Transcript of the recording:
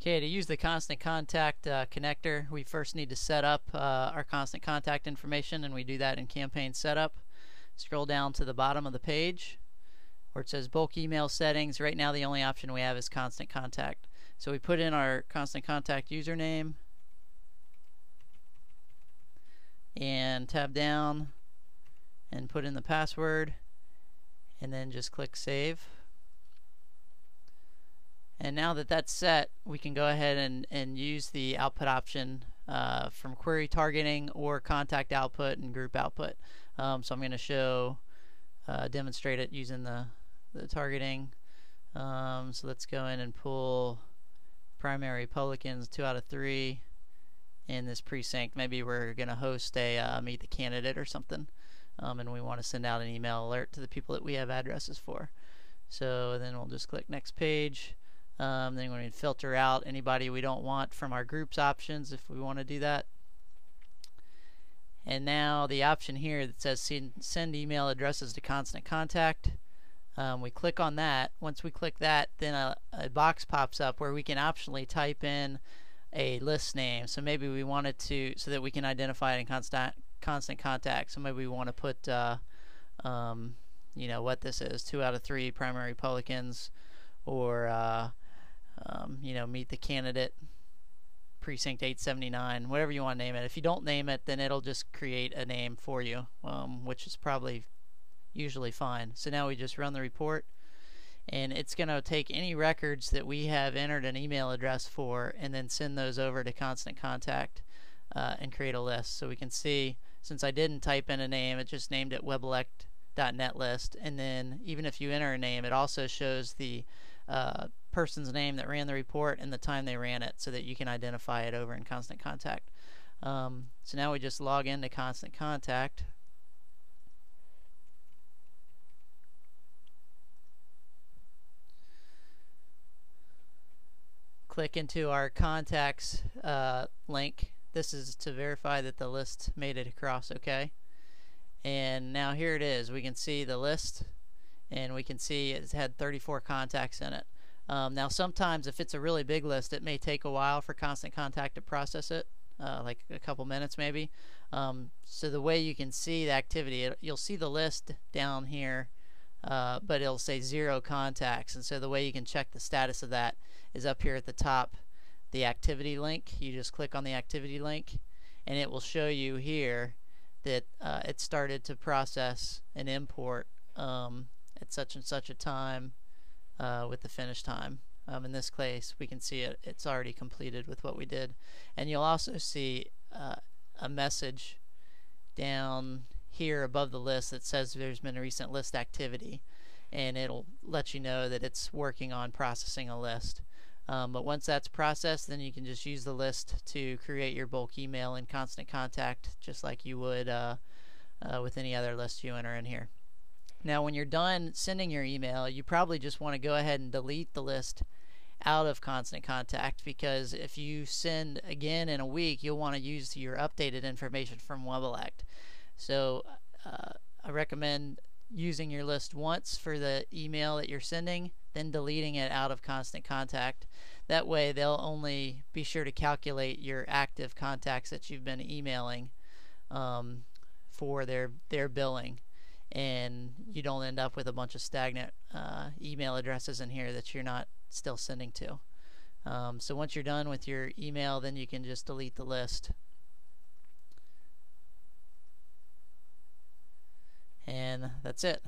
Okay, to use the constant contact connector, we first need to set up our constant contact information, and we do that in campaign setup. Scroll down to the bottom of the page where it says bulk email settings. Right now the only option we have is constant contact. So we put in our constant contact username and tab down and put in the password, and then just click save. And now that that's set, we can go ahead and use the output option from query targeting or contact output and group output. So I'm going to show demonstrate it using the targeting. So let's go in and pull primary Republicans 2 out of 3 in this precinct. Maybe we're going to host a meet the candidate or something, and we want to send out an email alert to the people that we have addresses for. So then we'll just click next page. Then we're going to filter out anybody we don't want from our groups options if we want to do that. And now the option here that says send email addresses to constant contact, we click on that. Once we click that, then a box pops up where we can optionally type in a list name. So maybe we want it to, so that we can identify it in constant contact. So maybe we want to put you know what this is, 2 out of 3 primary Republicans, or you know, meet the candidate precinct 879, whatever you want to name it. If you don't name it, then it'll just create a name for you, which is probably usually fine. So now we just run the report, and it's going to take any records that we have entered an email address for and then send those over to constant contact and create a list. So we can see, since I didn't type in a name, it just named it webelect.net list, and then even if you enter a name, it also shows the person's name that ran the report and the time they ran it, so that you can identify it over in constant contact. So now we just log into constant contact, click into our contacts link. This is to verify that the list made it across okay. And now here it is. We can see the list, and we can see it's had 34 contacts in it. Now sometimes if it's a really big list, it may take a while for constant contact to process it, like a couple minutes maybe. So the way you can see the activity, you'll see the list down here, but it'll say 0 contacts, and so the way you can check the status of that is up here at the top, the activity link. You just click on the activity link, and it will show you here that it started to process an import at such and such a time with the finish time. In this case, we can see it's already completed with what we did. And you'll also see a message down here above the list that says there's been a recent list activity, and it'll let you know that it's working on processing a list. But once that's processed, then you can just use the list to create your bulk email in constant contact, just like you would with any other list you enter in here. Now when you're done sending your email, you probably just want to go ahead and delete the list out of constant contact, because if you send again in a week, you'll want to use your updated information from webElect. So I recommend using your list once for the email that you're sending, then deleting it out of constant contact. That way they'll only be sure to calculate your active contacts that you've been emailing for their billing, and you don't end up with a bunch of stagnant email addresses in here that you're not still sending to. So once you're done with your email, then you can just delete the list. And that's it.